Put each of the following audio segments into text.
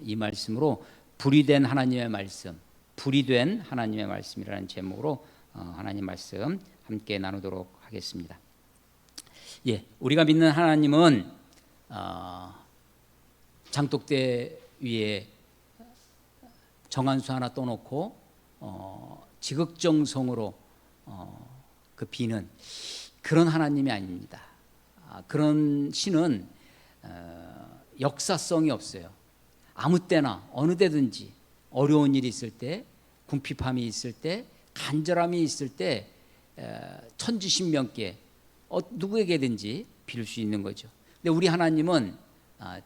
이 말씀으로 불이 된 하나님의 말씀, 불이 된 하나님의 말씀이라는 제목으로 하나님 말씀 함께 나누도록 하겠습니다. 예, 우리가 믿는 하나님은 장독대 위에 정한수 하나 떠놓고 지극정성으로 그 비는 그런 하나님이 아닙니다. 그런 신은 역사성이 없어요. 아무 때나 어느 때든지 어려운 일이 있을 때, 궁핍함이 있을 때, 간절함이 있을 때 천지신명께 누구에게든지 빌 수 있는 거죠. 근데 우리 하나님은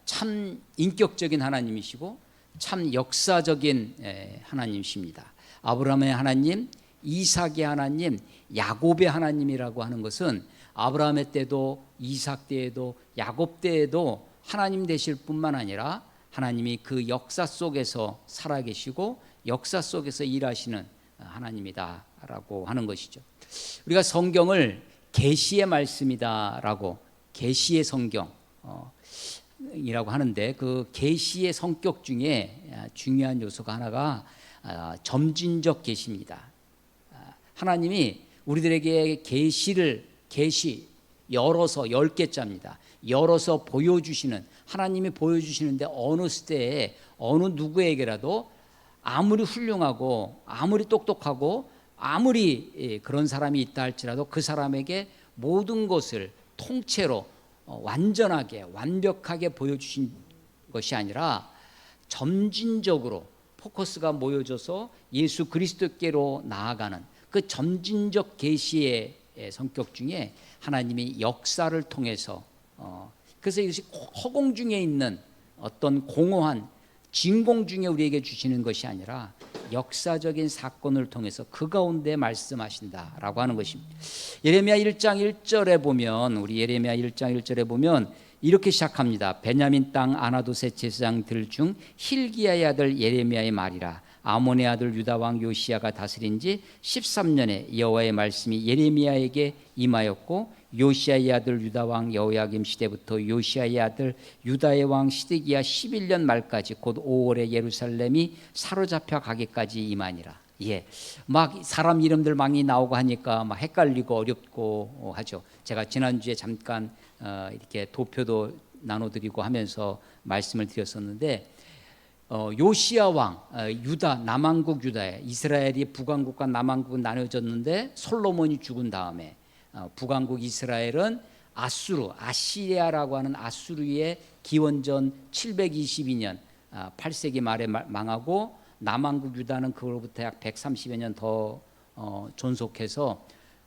참 인격적인 하나님이시고 참 역사적인 하나님이십니다. 아브라함의 하나님, 이삭의 하나님, 야곱의 하나님이라고 하는 것은 아브라함의 때도 이삭 때에도 야곱 때에도 하나님 되실 뿐만 아니라 하나님이 그 역사 속에서 살아계시고 역사 속에서 일하시는 하나님이다라고 하는 것이죠. 우리가 성경을 계시의 말씀이다라고, 계시의 성경이라고 하는데 그 계시의 성격 중에 중요한 요소가 하나가 점진적 계시입니다. 하나님이 우리들에게 계시 열어서 10개짜입니다. 열어서 보여주시는, 하나님이 보여주시는데 어느 시대에 어느 누구에게라도 아무리 훌륭하고 아무리 똑똑하고 아무리 그런 사람이 있다 할지라도 그 사람에게 모든 것을 통째로 완전하게 완벽하게 보여주신 것이 아니라 점진적으로 포커스가 모여져서 예수 그리스도께로 나아가는 그 점진적 계시의 성격 중에 하나님이 역사를 통해서 그래서 이것이 허공 중에 있는 어떤 공허한 진공 중에 우리에게 주시는 것이 아니라 역사적인 사건을 통해서 그 가운데 말씀하신다라고 하는 것입니다. 예레미야 1장 1절에 보면, 우리 예레미야 1장 1절에 보면 이렇게 시작합니다. 베냐민 땅 아나도셋 제사장들 중 힐기야의 아들 예레미야의 말이라. 아몬의 아들 유다 왕 요시야가 다스린 지 13년에 여호와의 말씀이 예레미야에게 임하였고, 요시야의 아들 유다 왕 여호야김 시대부터 요시야의 아들 유다의 왕 시드기야 11년 말까지 곧 5월에 예루살렘이 사로잡혀 가기까지 임하니라. 예, 막 사람 이름들 많이 나오고 하니까 막 헷갈리고 어렵고 하죠. 제가 지난주에 잠깐 이렇게 도표도 나눠드리고 하면서 말씀을 드렸었는데, 요시야 왕, 유다, 남왕국 유다에, 이스라엘이 북왕국과 남왕국은 나눠졌는데 솔로몬이 죽은 다음에 북왕국 이스라엘은 아시리아라고 하는 아수르의 기원전 722년 8세기 말에 망하고, 남왕국 유다는 그로부터 약 130여 년 더 존속해서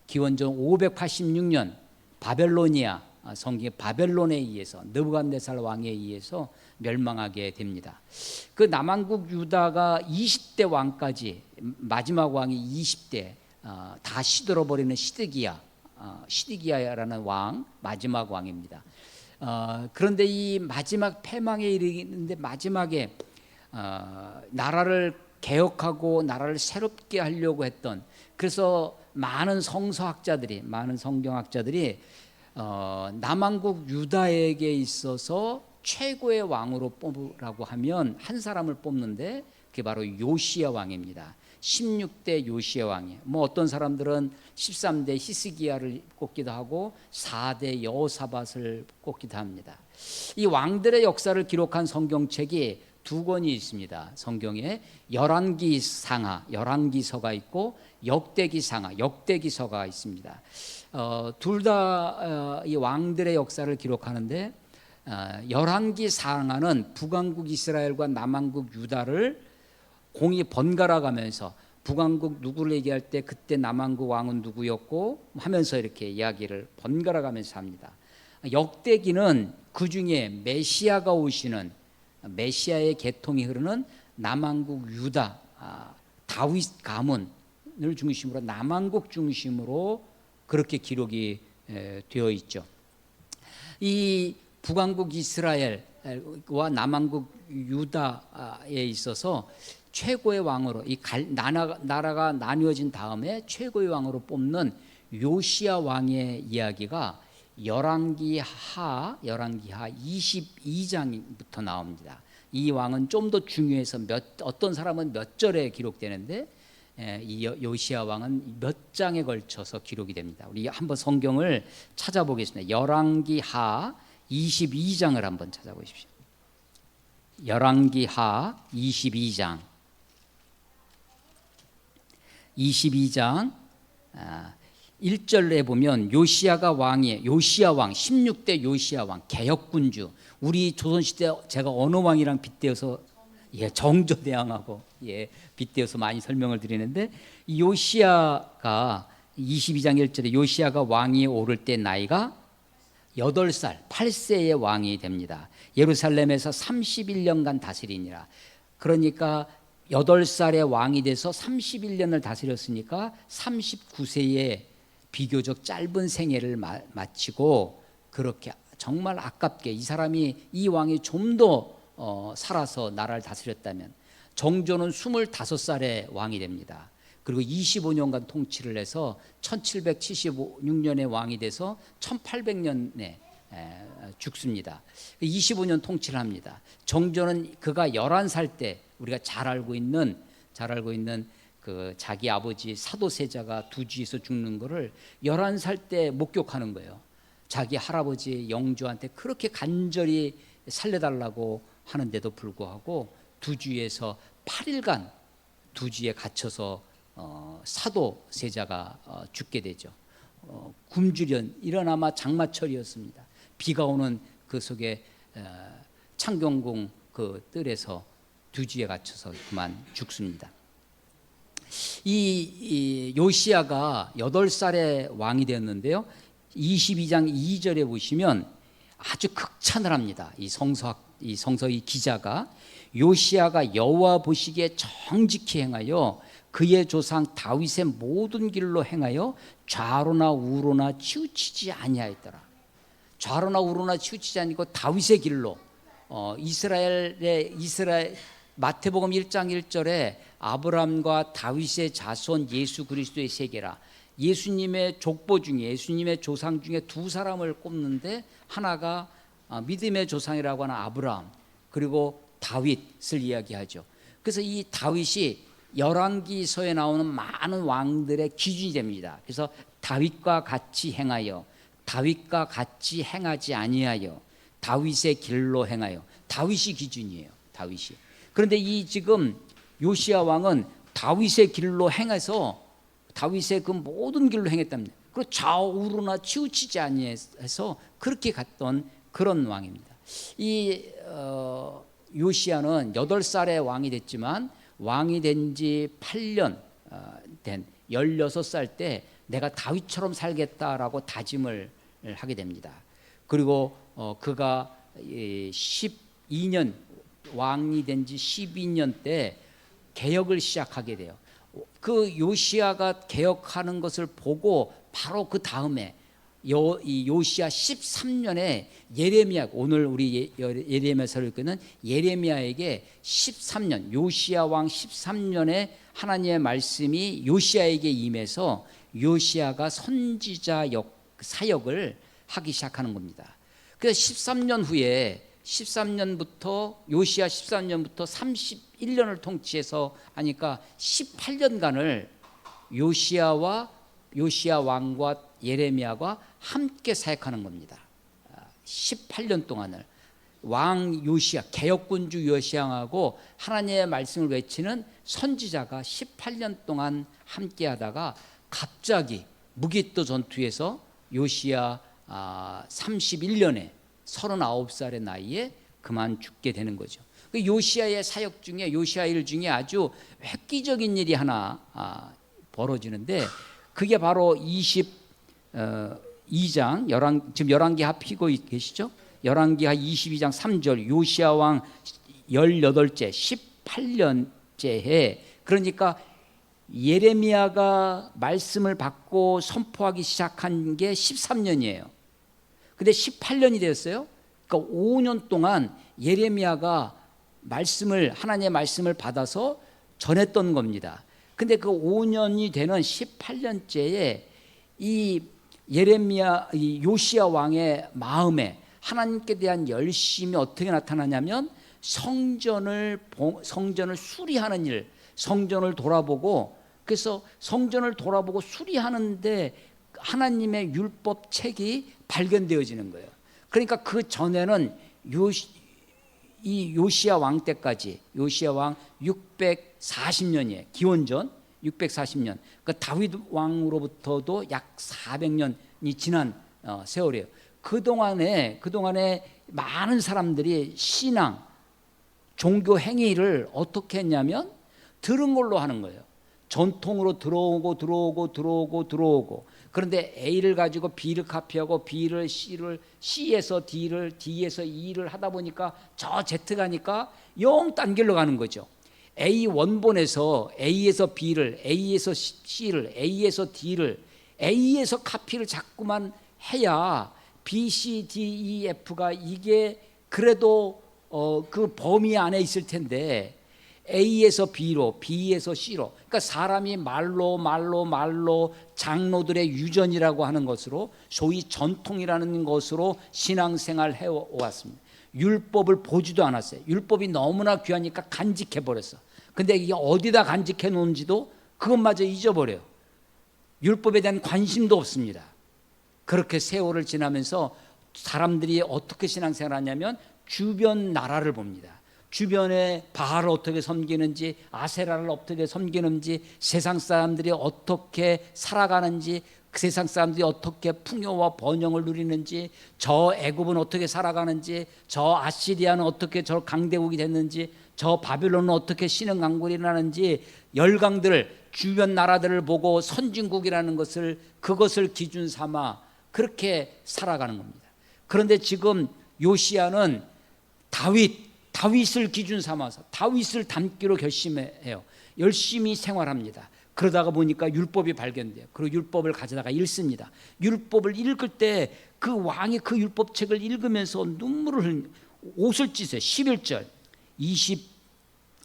기원전 586년 바벨로니아, 성경의 바벨론에 의해서, 느부갓네살 왕에 의해서 멸망하게 됩니다. 그 남왕국 유다가 20대 왕까지, 마지막 왕이 20대 다 시들어버리는 시드기야라는 왕, 마지막 왕입니다. 그런데 이 마지막 패망에 이르는데 마지막에 나라를 개혁하고 나라를 새롭게 하려고 했던, 그래서 많은 성서학자들이, 많은 성경학자들이 남왕국 유다에게 있어서 최고의 왕으로 뽑으라고 하면 한 사람을 뽑는데 그게 바로 요시야 왕입니다. 16대 요시야 왕이에요. 뭐 어떤 사람들은 13대 히스기야를 꼽기도 하고 4대 여호사밧을 꼽기도 합니다. 이 왕들의 역사를 기록한 성경책이 두 권이 있습니다. 성경에 열왕기상하, 열왕기서가 있고 역대기상하, 역대기서가 있습니다. 둘 다 이 왕들의 역사를 기록하는데, 열왕기상하는 북왕국 이스라엘과 남왕국 유다를 공이 번갈아 가면서 북왕국 누구를 얘기할 때 그때 남왕국 왕은 누구였고 하면서 이렇게 이야기를 번갈아 가면서 합니다. 역대기는 그 중에 메시아가 오시는, 메시아의 계통이 흐르는 남왕국 유다, 다윗 가문을 중심으로, 남왕국 중심으로 그렇게 기록이 되어 있죠. 이 북왕국 이스라엘과 남왕국 유다에 있어서 최고의 왕으로, 이 나라가 나뉘어진 다음에 최고의 왕으로 뽑는 요시야 왕의 이야기가 열왕기하 22장부터 나옵니다. 이 왕은 좀 더 중요해서 어떤 사람은 몇 절에 기록되는데 이 요시야 왕은 몇 장에 걸쳐서 기록이 됩니다. 우리 한번 성경을 찾아보겠습니다. 열왕기하 22장을 한번 찾아보십시오. 열왕기하 22장 1절에 보면 요시야가 왕이에요. 요시야 왕, 16대 요시야 왕, 개혁군주. 우리 조선시대 제가 어느 왕이랑 빗대어서 정조대왕하고 빗대어서 많이 설명을 드리는데, 이 요시야가 22장 1절에 요시야가 왕위에 오를 때 나이가 8살, 8세의 왕이 됩니다. 예루살렘에서 31년간 다스리니라. 그러니까 8살의 왕이 돼서 31년을 다스렸으니까 39세에 비교적 짧은 생애를 마치고, 그렇게 정말 아깝게 이 왕이 좀 더 살아서 나라를 다스렸다면, 정조는 25살의 왕이 됩니다. 그리고 25년간 통치를 해서 1776년에 왕이 돼서 1800년에 죽습니다. 25년 통치를 합니다. 정조는 그가 11살 때, 우리가 잘 알고 있는 그 자기 아버지 사도세자가 두지에서 죽는 거를 11살 때 목격하는 거예요. 자기 할아버지 영조한테 그렇게 간절히 살려달라고 하는데도 불구하고 두지에서 8일간 두지에 갇혀서 사도세자가 죽게 되죠. 굶주련 이런 아마 장마철이었습니다. 비가 오는 그 속에 창경궁 그 뜰에서 두지에 갇혀서 그만 죽습니다. 이 요시야가 8살의 왕이 되었는데요, 22장 2절에 보시면 아주 극찬을 합니다. 이 성서의 기자가 요시야가 여호와 보시기에 정직히 행하여 그의 조상 다윗의 모든 길로 행하여 좌로나 우로나 치우치지 아니하였더라. 좌로나 우로나 치우치지 아니고 다윗의 길로, 이스라엘 마태복음 1장 1절에 아브라함과 다윗의 자손 예수 그리스도의 세계라. 예수님의 족보 중에, 예수님의 조상 중에 두 사람을 꼽는데, 하나가 믿음의 조상이라고 하는 아브라함, 그리고 다윗을 이야기하죠. 그래서 이 다윗이 열왕기서에 나오는 많은 왕들의 기준이 됩니다. 그래서 다윗과 같이 행하여, 다윗과 같이 행하지 아니하여, 다윗의 길로 행하여, 다윗이 기준이에요. 다윗이. 그런데 이 지금 요시야 왕은 다윗의 길로 행해서 다윗의 그 모든 길로 행했답니다. 그리고 좌우로나 치우치지 아니해서 그렇게 갔던 그런 왕입니다. 이 요시야는 8살의 왕이 됐지만, 왕이 된 지 8년 된 16살 때 내가 다윗처럼 살겠다라고 다짐을 하게 됩니다. 그리고 그가 12년 왕이 된 지 12년 때 개혁을 시작하게 돼요. 그 요시야가 개혁하는 것을 보고 바로 그 다음에 이 요시야 13년에 예레미야, 오늘 우리 예레미야서를 읽는 예레미야에게 13년, 요시야 왕 13년에 하나님의 말씀이 요시야에게 임해서 요시야가 선지자 사역을 하기 시작하는 겁니다. 그래서 13년 후에 13년부터 요시야 13년부터 31년을 통치해서 하니까 18년간을 요시야 왕과 예레미야가 함께 사역하는 겁니다. 18년 동안을 왕 요시야, 개혁군주 요시야하고 하나님의 말씀을 외치는 선지자가 18년 동안 함께 하다가 갑자기 무기또 전투에서 요시야 31년에 39살의 나이에 그만 죽게 되는 거죠. 요시야의 사역 중에, 요시야 일 중에 아주 획기적인 일이 하나 벌어지는데, 그게 바로 22장 지금 열왕기하 피고 계시죠? 열왕기하 22장 3절 요시야 왕 18째 18년째에, 그러니까 예레미야가 말씀을 받고 선포하기 시작한 게 13년이에요. 근데 18년이 되었어요. 그러니까 5년 동안 예레미야가 하나님의 말씀을 받아서 전했던 겁니다. 근데 그 5년이 되는 18년째에 이 요시야 왕의 마음에 하나님께 대한 열심이 어떻게 나타나냐면, 성전을 수리하는 일, 성전을 돌아보고, 그래서 성전을 돌아보고 수리하는데 하나님의 율법 책이 발견되어지는 거예요. 그러니까 그 전에는 이 요시야 왕 때까지, 요시야 왕 640년이에요. 기원전 640년. 그 다윗 왕으로부터도 약 400년이 지난 세월이에요. 그동안에 많은 사람들이 신앙, 종교 행위를 어떻게 했냐면 들은 걸로 하는 거예요. 전통으로 들어오고. 그런데 A를 가지고 B를 카피하고 B를 C에서 D에서 E를 하다 보니까 저 Z 가니까 영 딴 길로 가는 거죠. A 원본에서 A에서 B를, A에서 C를, A에서 D를, A에서 카피를 자꾸만 해야 B, C, D, E, F가 이게 그래도 그 범위 안에 있을 텐데 A에서 B로, B에서 C로, 그러니까 사람이 말로 장로들의 유전이라고 하는 것으로 소위 전통이라는 것으로 신앙생활 해왔습니다. 율법을 보지도 않았어요. 율법이 너무나 귀하니까 간직해 버렸어. 근데 이게 어디다 간직해 놓은지도 그것마저 잊어버려요. 율법에 대한 관심도 없습니다. 그렇게 세월을 지나면서 사람들이 어떻게 신앙생활 하냐면 주변 나라를 봅니다. 주변에 바알을 어떻게 섬기는지, 아세라를 어떻게 섬기는지, 세상 사람들이 어떻게 살아가는지, 그 세상 사람들이 어떻게 풍요와 번영을 누리는지, 저 애굽은 어떻게 살아가는지, 저 아시리아는 어떻게 저 강대국이 됐는지, 저 바빌론은 어떻게 신흥강국이 나는지, 열강들을 주변 나라들을 보고 선진국이라는 그것을 기준 삼아 그렇게 살아가는 겁니다. 그런데 지금 요시야는 다윗을 기준 삼아서 다윗을 닮기로 결심해요. 열심히 생활합니다. 그러다가 보니까 율법이 발견돼요. 그리고 율법을 가져다가 읽습니다. 율법을 읽을 때 그 왕이 그 율법책을 읽으면서 눈물을 흘립니다. 옷을 찢어요. 11절 22장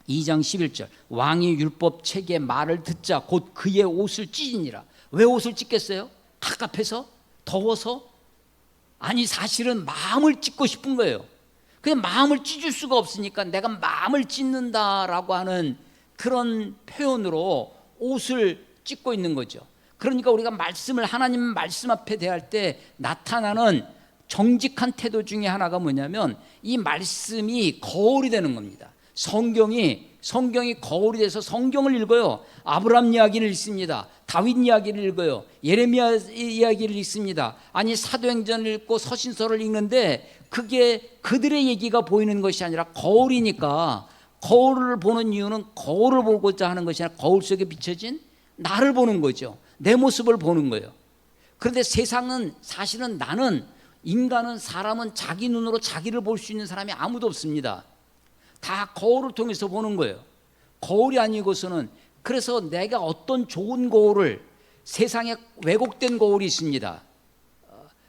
11절 왕이 율법책의 말을 듣자 곧 그의 옷을 찢으니라. 왜 옷을 찢겠어요? 갑갑해서? 더워서? 아니 사실은 마음을 찢고 싶은 거예요. 그냥 마음을 찢을 수가 없으니까 내가 마음을 찢는다라고 하는 그런 표현으로 옷을 찢고 있는 거죠. 그러니까 우리가 하나님 말씀 앞에 대할 때 나타나는 정직한 태도 중에 하나가 뭐냐면 이 말씀이 거울이 되는 겁니다. 성경이 거울이 돼서 성경을 읽어요. 아브라함 이야기를 읽습니다. 다윗 이야기를 읽어요. 예레미야 이야기를 읽습니다. 아니 사도행전을 읽고 서신서를 읽는데 그게 그들의 얘기가 보이는 것이 아니라 거울이니까, 거울을 보는 이유는 거울을 보고자 하는 것이 아니라 거울 속에 비춰진 나를 보는 거죠. 내 모습을 보는 거예요. 그런데 세상은 사실은 사람은 자기 눈으로 자기를 볼 수 있는 사람이 아무도 없습니다. 다 거울을 통해서 보는 거예요. 거울이 아니고서는, 그래서 내가 어떤 좋은 거울을, 세상에 왜곡된 거울이 있습니다.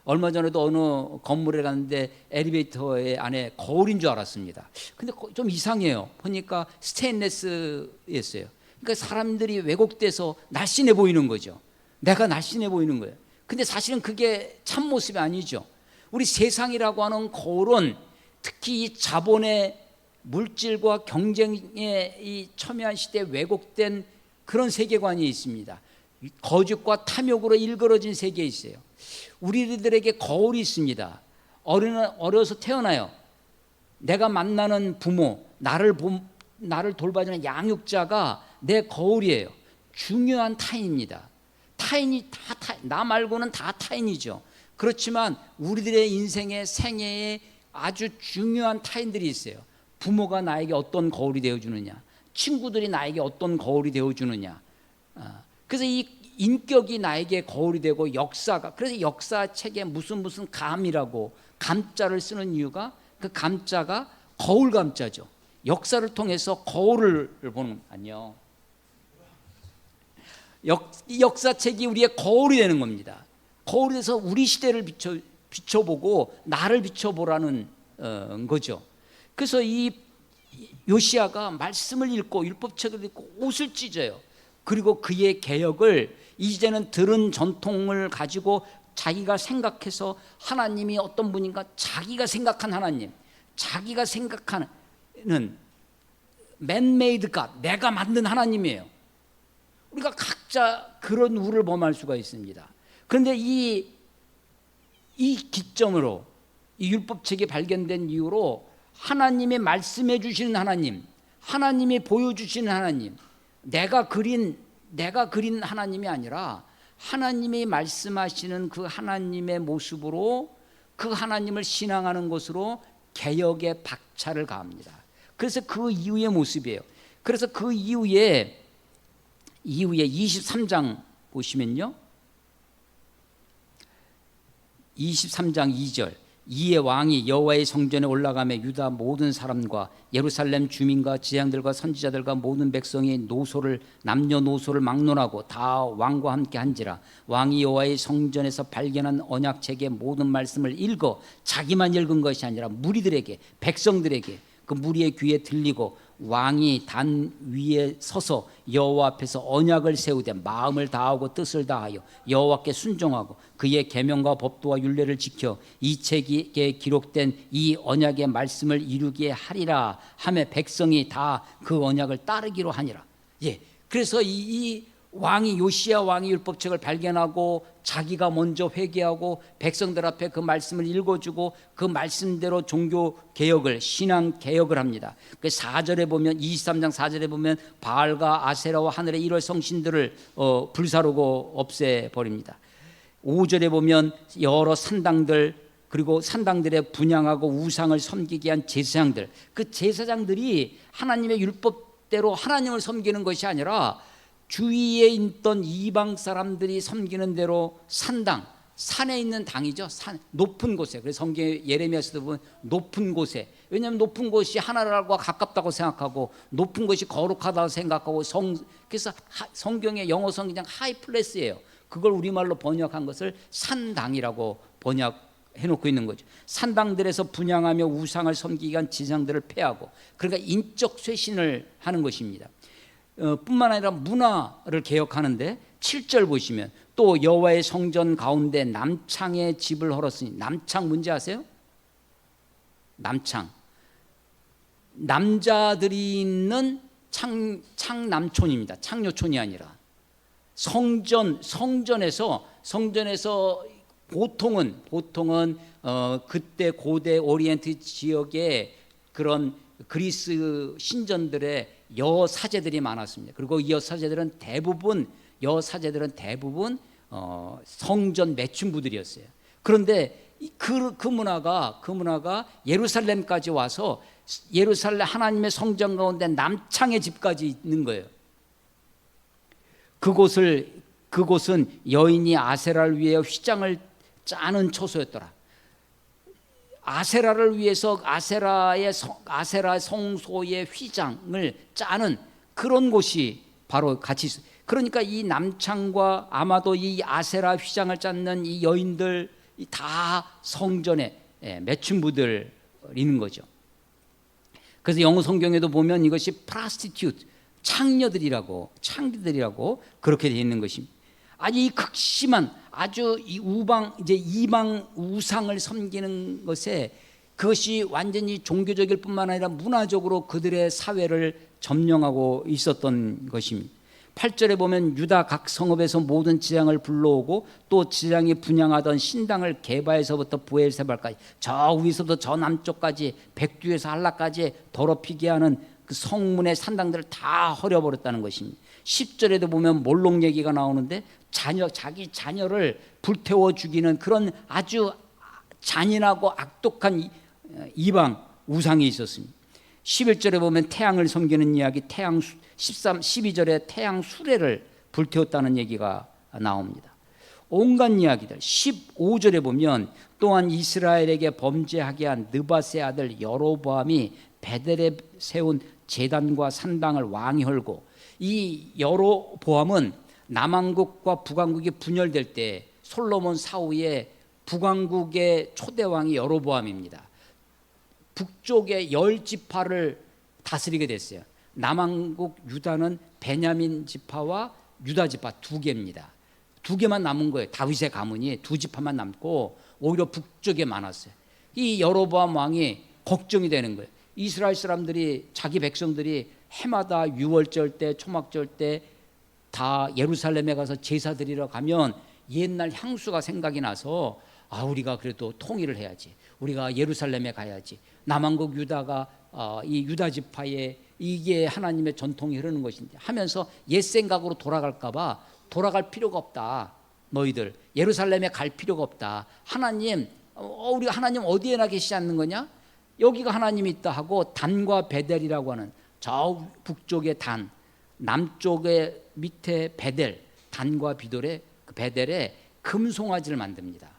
얼마 전에도 어느 건물에 갔는데 엘리베이터의 안에 거울인 줄 알았습니다. 근데 좀 이상해요. 보니까 스테인레스였어요. 그러니까 사람들이 왜곡돼서 날씬해 보이는 거죠. 내가 날씬해 보이는 거예요. 근데 사실은 그게 참 모습이 아니죠. 우리 세상이라고 하는 거울은 특히 이 자본의 물질과 경쟁에 이 첨예한 시대에 왜곡된 그런 세계관이 있습니다. 거짓과 탐욕으로 일그러진 세계에 있어요. 우리들에게 거울이 있습니다. 어려서 태어나요. 내가 만나는 부모, 나를 돌봐주는 양육자가 내 거울이에요. 중요한 타인입니다. 나 말고는 다 타인이죠. 그렇지만 우리들의 인생의 생애에 아주 중요한 타인들이 있어요. 부모가 나에게 어떤 거울이 되어주느냐, 친구들이 나에게 어떤 거울이 되어주느냐. 그래서 이 인격이 나에게 거울이 되고, 그래서 역사책에 무슨 감이라고 감자를 쓰는 이유가, 그 감자가 거울 감자죠. 역사를 통해서 거울을 보는 거 아니요. 이 역사책이 우리의 거울이 되는 겁니다. 거울이 돼서 우리 시대를 비춰보고 나를 비춰보라는 거죠. 그래서 이 요시야가 말씀을 읽고 율법책을 읽고 옷을 찢어요. 그리고 그의 개혁을 이제는 들은 전통을 가지고 자기가 생각해서 하나님이 어떤 분인가, 자기가 생각한 하나님, 자기가 생각하는 man-made God, 내가 만든 하나님이에요. 우리가 각자 그런 우를 범할 수가 있습니다. 그런데 이 기점으로 이 율법책이 발견된 이후로 하나님이 말씀해 주시는 하나님, 하나님이 보여주시는 하나님, 내가 그린 하나님이 아니라 하나님이 말씀하시는 그 하나님의 모습으로 그 하나님을 신앙하는 것으로 개혁의 박차를 가합니다. 그래서 그 이후의 모습이에요. 그래서 그 이후에 23장 보시면요, 23장 2절, 이에 왕이 여호와의 성전에 올라가며 유다 모든 사람과 예루살렘 주민과 지향들과 선지자들과 모든 백성이 남녀노소를 막론하고 다 왕과 함께 한지라. 왕이 여호와의 성전에서 발견한 언약책의 모든 말씀을 읽어 자기만 읽은 것이 아니라 무리들에게, 백성들에게 그 무리의 귀에 들리고, 왕이 단 위에 서서 여호와 앞에서 언약을 세우되 마음을 다하고 뜻을 다하여 여호와께 순종하고 그의 계명과 법도와 율례를 지켜 이 책에 기록된 이 언약의 말씀을 이루게 하리라 하며 백성이 다 그 언약을 따르기로 하니라. 그래서 이 왕이, 요시야 왕이 율법책을 발견하고 자기가 먼저 회개하고 백성들 앞에 그 말씀을 읽어주고 그 말씀대로 종교 개혁을, 신앙 개혁을 합니다. 그 4절에 보면, 23장 4절에 보면 바알과 아세라와 하늘의 일월 성신들을 불사르고 없애버립니다. 5절에 보면 여러 산당들, 그리고 산당들에 분향하고 우상을 섬기게 한 제사장들, 그 제사장들이 하나님의 율법대로 하나님을 섬기는 것이 아니라 주위에 있던 이방 사람들이 섬기는 대로 산당, 산에 있는 당이죠. 높은 곳에. 그래서 성경에 예레미야서도 보면 높은 곳에. 왜냐하면 높은 곳이 하나님과 가깝다고 생각하고 높은 곳이 거룩하다고 생각하고 그래서 성경의 영어 성경 하이 플레스예요. 그걸 우리말로 번역한 것을 산당이라고 번역해놓고 있는 거죠. 산당들에서 분향하며 우상을 섬기기 위한 지상들을 폐하고, 그러니까 인적 쇄신을 하는 것입니다. 뿐만 아니라 문화를 개혁하는데 7절 보시면 또 여호와의 성전 가운데 남창의 집을 헐었으니, 남창 문제 아세요? 남창, 남자들이 있는 창남촌입니다. 창녀촌이 아니라 성전에서 보통은 그때 고대 오리엔트 지역에 그런 그리스 신전들의 여사제들이 많았습니다. 그리고 이 여사제들은 대부분 성전 매춘부들이었어요. 그런데 그 문화가 예루살렘까지 와서 예루살렘 하나님의 성전 가운데 남창의 집까지 있는 거예요. 그곳은 여인이 아세라를 위해 휘장을 짜는 처소였더라. 아세라를 위해서 아세라 성소의 휘장을 짜는 그런 곳이 바로 같이 있어요. 그러니까 이 남창과 아마도 이 아세라 휘장을 짰는 이 여인들 다 성전의 매춘부들인 거죠. 그래서 영어 성경에도 보면 이것이 prostitute, 창녀들이라고 그렇게 되어 있는 것입니다. 아주 이 극심한, 아주 이 이방 우상을 섬기는 것에, 그것이 완전히 종교적일 뿐만 아니라 문화적으로 그들의 사회를 점령하고 있었던 것입니다. 8절에 보면 유다 각 성읍에서 모든 지장을 불러오고 또 지장이 분향하던 신당을 게바에서부터 브엘세바까지, 저 위에서부터 저 남쪽까지 백두에서 한라까지 더럽히게 하는 그 성문의 산당들을 다 헐어버렸다는 것입니다. 10절에도 보면 몰록 얘기가 나오는데 자기 자녀를 불태워 죽이는 그런 아주 잔인하고 악독한 이방 우상이 있었습니다. 11절에 보면 태양을 섬기는 이야기, 12절에 태양 수레를 불태웠다는 얘기가 나옵니다. 온갖 이야기들. 15절에 보면 또한 이스라엘에게 범죄하게 한 느밧의 아들 여로보암이 베델에 세운 제단과 산당을 왕이 헐고, 이 여로보암은 남왕국과 북왕국이 분열될 때 솔로몬 사후에 북왕국의 초대왕이 여로보암입니다. 북쪽의 10지파를 다스리게 됐어요. 남왕국 유다는 베냐민 지파와 유다 지파 2개입니다. 2개만 남은 거예요. 다윗의 가문이 2지파만 남고 오히려 북쪽에 많았어요. 이 여로보암 왕이 걱정이 되는 거예요. 이스라엘 사람들이 자기 백성들이 해마다 유월절 때 초막절 때 다 예루살렘에 가서 제사 드리러 가면 옛날 향수가 생각이 나서 우리가 그래도 통일을 해야지. 우리가 예루살렘에 가야지. 남한국 유다가 이 유다 지파에 이게 하나님의 전통이 흐르는 것인데 하면서 옛 생각으로 돌아갈까 봐 돌아갈 필요가 없다. 너희들 예루살렘에 갈 필요가 없다. 하나님 우리가 하나님 어디에나 계시지 않는 거냐? 여기가 하나님이 있다 하고 단과 베델이라고 하는 저 북쪽의 단, 남쪽의 밑에 베델, 단과 비돌의 그 베델에 금송아지를 만듭니다.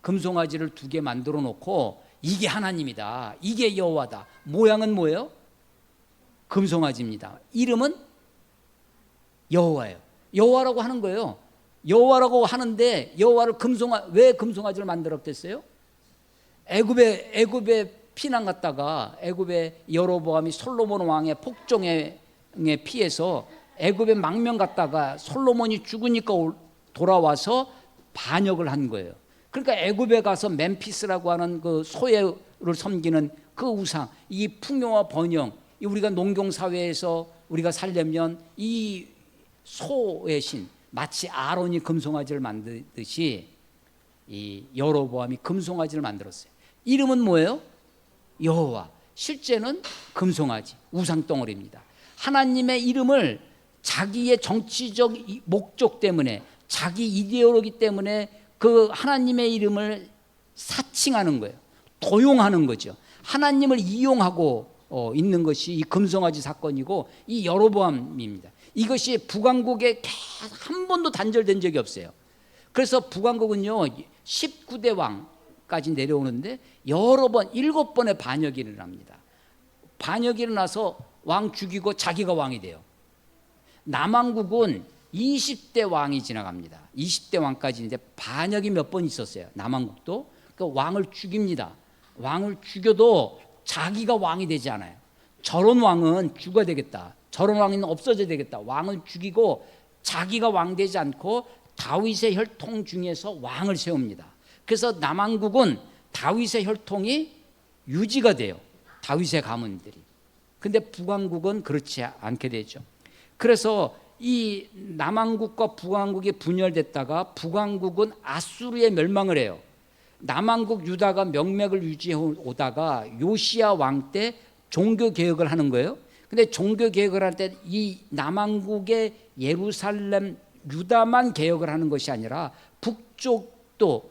금송아지를 2개 만들어 놓고 이게 하나님이다. 이게 여호와다. 모양은 뭐예요? 금송아지입니다. 이름은 여호와예요. 여호와라고 하는 거예요. 여호와라고 하는데 여호와를 왜 금송아지를 만들었겠어요? 애굽에 피난 갔다가 애굽의 여로보암이 솔로몬 왕의 폭정에 피해서 애굽에 망명 갔다가 솔로몬이 죽으니까 돌아와서 반역을 한 거예요. 그러니까 애굽에 가서 멤피스라고 하는 그 소를 섬기는 그 우상, 이 풍요와 번영, 우리가 농경 사회에서 우리가 살려면 이 소의 신, 마치 아론이 금송아지를 만들듯이 이 여로보암이 금송아지를 만들었어요. 이름은 뭐예요? 여호와. 실제는 금송아지, 우상덩어리입니다. 하나님의 이름을 자기의 정치적 목적 때문에, 자기 이데올로기 때문에 그 하나님의 이름을 사칭하는 거예요. 도용하는 거죠. 하나님을 이용하고 있는 것이 이 금송아지 사건이고 이 여로보암입니다. 이것이 북왕국에 한 번도 단절된 적이 없어요. 그래서 북왕국은요 19대 왕까지 내려오는데 여러 번 7번의 반역이 일어납니다. 반역이 일어나서 왕 죽이고 자기가 왕이 돼요. 남왕국은 20대 왕이 지나갑니다. 20대 왕까지 이제 반역이 몇 번 있었어요. 남왕국도 그 왕을 죽입니다. 왕을 죽여도 자기가 왕이 되지 않아요. 저런 왕은 죽어야 되겠다. 저런 왕은 없어져야 되겠다. 왕을 죽이고 자기가 왕 되지 않고 다윗의 혈통 중에서 왕을 세웁니다. 그래서 남왕국은 다윗의 혈통이 유지가 돼요. 다윗의 가문들이. 근데 북왕국은 그렇지 않게 되죠. 그래서 이 남왕국과 북왕국이 분열됐다가 북왕국은 아수르에 멸망을 해요. 남왕국 유다가 명맥을 유지해 오다가 요시야 왕 때 종교 개혁을 하는 거예요. 근데 종교 개혁을 할 때 이 남왕국의 예루살렘 유다만 개혁을 하는 것이 아니라 북쪽도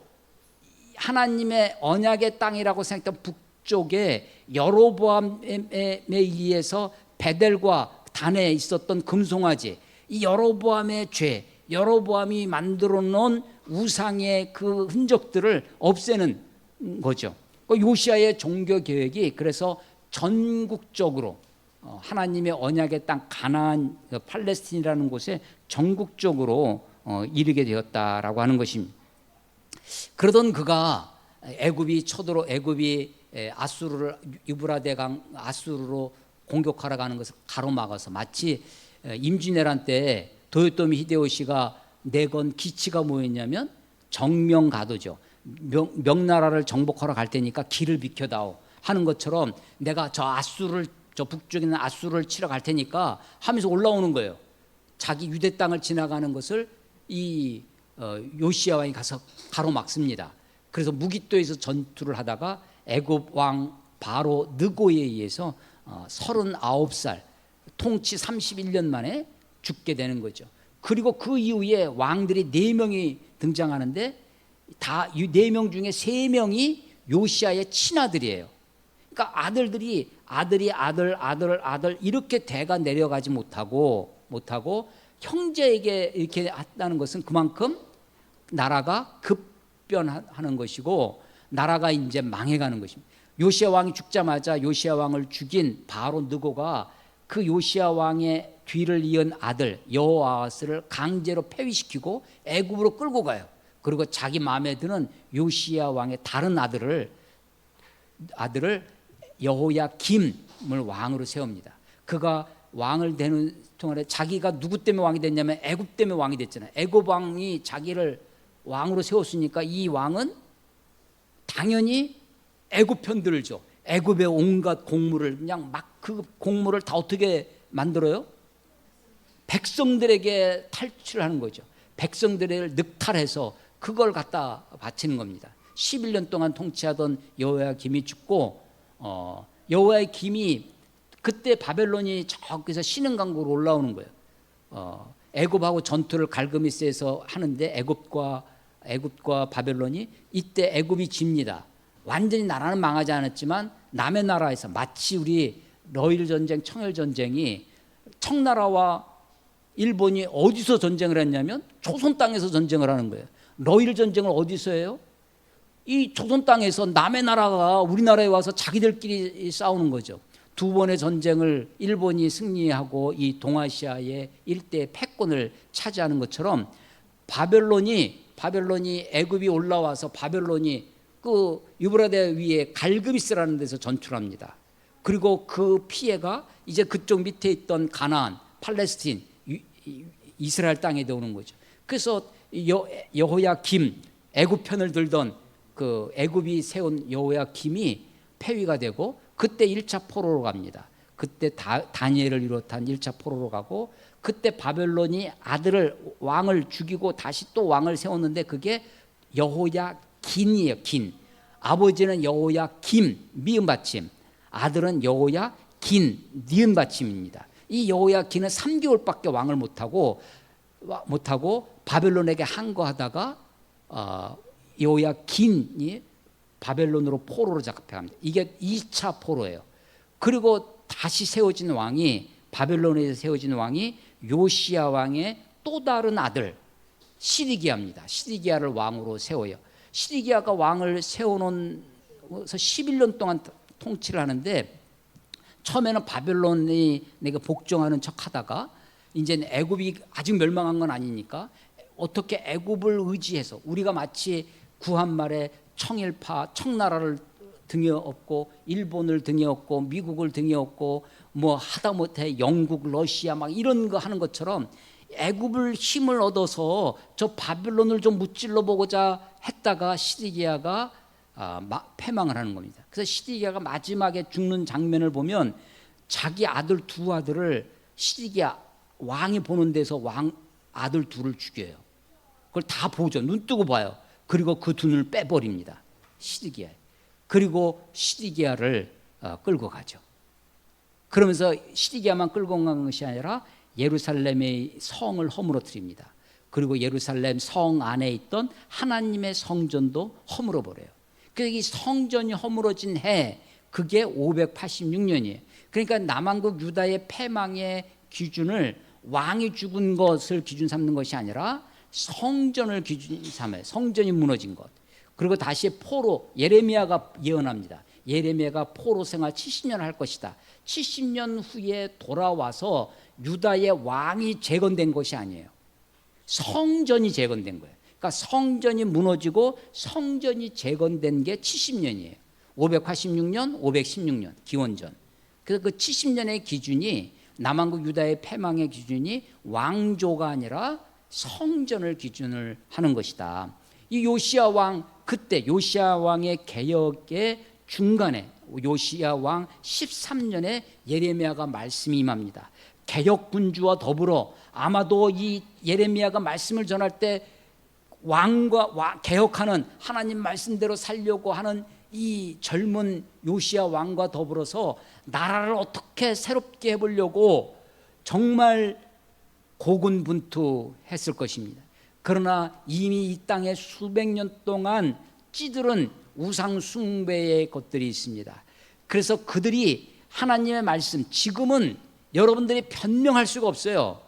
하나님의 언약의 땅이라고 생각했던 북쪽에 여로보암에 의해서 베델과 단에 있었던 금송아지, 이 여로보암의 죄, 여로보암이 만들어 놓은 우상의 그 흔적들을 없애는 거죠. 요시야의 종교 개혁이 그래서 전국적으로 하나님의 언약의 땅 가나안 팔레스틴이라는 곳에 전국적으로 이르게 되었다라고 하는 것입니다. 그러던 그가 애굽이 아수르를 유브라데강 아수르로 공격하러 가는 것을 가로막아서 마치 임진왜란 때 도요토미 히데요시가 내건 기치가 뭐였냐면 정명가도죠. 명나라를 정복하러 갈 테니까 길을 비켜다오 하는 것처럼 내가 저 북쪽에 있는 아수르를 치러 갈 테니까 하면서 올라오는 거예요. 자기 유대 땅을 지나가는 것을 이 요시야 왕이 가서 가로막습니다. 그래서 무기토에서 전투를 하다가 애굽 왕 바로 느고에 의해서 39살 통치 31년 만에 죽게 되는 거죠. 그리고 그 이후에 왕들이 4명이 등장하는데 다 4명 중에 3명이 요시야의 친아들이에요. 그러니까 아들들이 아들 이렇게 대가 내려가지 못하고 형제에게 이렇게 했다는 것은 그만큼 나라가 급변하는 것이고 나라가 이제 망해가는 것입니다. 요시야 왕이 죽자마자 요시야 왕을 죽인 바로 느고가 그 요시야 왕의 뒤를 이은 아들 여호아스를 강제로 폐위시키고 애굽으로 끌고 가요. 그리고 자기 마음에 드는 요시야 왕의 다른 아들을 여호야김을 왕으로 세웁니다. 그가 왕을 되는 동안에 자기가 누구 때문에 왕이 됐냐면 애굽 때문에 왕이 됐잖아요. 애굽 왕이 자기를 왕으로 세웠으니까 이 왕은 당연히 애굽 편 들죠. 애굽의 온갖 곡물을 그냥 막 그 곡물을 다 어떻게 만들어요? 백성들에게 탈취하는 거죠. 백성들을 늑탈해서 그걸 갖다 바치는 겁니다. 11년 동안 통치하던 여호야김이 죽고 여호야김이 그때 바벨론이 저기서 신흥강국으로 올라오는 거예요. 애굽하고 전투를 갈그미스에서 하는데 애굽과 바벨론이 이때 애굽이 집니다. 완전히 나라는 망하지 않았지만 남의 나라에서 마치 우리 러일 전쟁, 청일 전쟁이 청나라와 일본이 어디서 전쟁을 했냐면 조선 땅에서 전쟁을 하는 거예요. 러일 전쟁을 어디서 해요? 이 조선 땅에서 남의 나라가 우리나라에 와서 자기들끼리 싸우는 거죠. 두 번의 전쟁을 일본이 승리하고 이 동아시아의 일대 패권을 차지하는 것처럼 바벨론이 애굽이 올라와서 바벨론이 그 유브라데 위에 갈그미스라는 데서 전투합니다. 그리고 그 피해가 이제 그쪽 밑에 있던 가나안, 팔레스틴, 이스라엘 땅에 오는 거죠. 그래서 여호야김, 애굽 편을 들던 그 애굽이 세운 여호야김이 폐위가 되고 그때 1차 포로로 갑니다. 그때 다니엘을 비롯한 1차 포로로 가고 그때 바벨론이 왕을 죽이고 다시 또 왕을 세웠는데 그게 여호야긴이에요. 긴. 아버지는 여호야김 미음 받침, 아들은 여호야긴 니은 받침입니다. 이 여호야긴은 3개월밖에 왕을 못하고 바벨론에게 항거하다가 여호야긴이 바벨론으로 포로로 잡혀갑니다. 이게 2차 포로예요. 그리고 다시 세워진 왕이 바벨론에서 세워진 왕이 요시야 왕의 또 다른 아들 시드기야입니다. 시드기야를 왕으로 세워요. 시드기야가 왕을 세워놓으면서 11년 동안 통치를 하는데 처음에는 바벨론이 내가 복종하는 척하다가 이제는 애굽이 아직 멸망한 건 아니니까 어떻게 애굽을 의지해서 우리가 마치 구한말에 청나라를 등에 업고 일본을 등에 업고 미국을 등에 업고 뭐 하다못해 영국, 러시아 막 이런 거 하는 것처럼 애굽을 힘을 얻어서 저 바벨론을 좀 무찔러 보고자 했다가 시드기야가 패망을 하는 겁니다. 그래서 시드기야가 마지막에 죽는 장면을 보면 자기 두 아들을 시드기야 왕이 보는 데서 아들 둘을 죽여요. 그걸 다 보죠. 눈 뜨고 봐요. 그리고 그 두 눈을 빼버립니다. 시드기야. 그리고 시드기야를 끌고 가죠. 그러면서 시드기야만 끌고 간 것이 아니라 예루살렘의 성을 허물어뜨립니다. 그리고 예루살렘 성 안에 있던 하나님의 성전도 허물어 버려요. 그래서 이 성전이 허물어진 해 그게 586년이에요. 그러니까 남왕국 유다의 패망의 기준을 왕이 죽은 것을 기준 삼는 것이 아니라 성전을 기준 삼아요. 성전이 무너진 것. 그리고 다시 포로 예레미야가 예언합니다. 예레미야가 포로 생활 70년 할 것이다. 70년 후에 돌아와서 유다의 왕이 재건된 것이 아니에요. 성전이 재건된 거예요. 그러니까 성전이 무너지고 성전이 재건된 게 70년이에요. 586년, 516년 기원전. 그래서 그 70년의 기준이 남왕국 유다의 패망의 기준이 왕조가 아니라 성전을 기준을 하는 것이다. 이 요시야 왕 그때 요시야 왕의 개혁의 중간에 요시야 왕 13년에 예레미야가 말씀이 임합니다. 개혁 군주와 더불어 아마도 이 예레미야가 말씀을 전할 때 개혁하는 하나님 말씀대로 살려고 하는 이 젊은 요시야 왕과 더불어서 나라를 어떻게 새롭게 해보려고 정말 고군분투했을 것입니다. 그러나 이미 이 땅에 수백 년 동안 찌들은 우상 숭배의 것들이 있습니다. 그래서 그들이 하나님의 말씀 지금은 여러분들이 변명할 수가 없어요.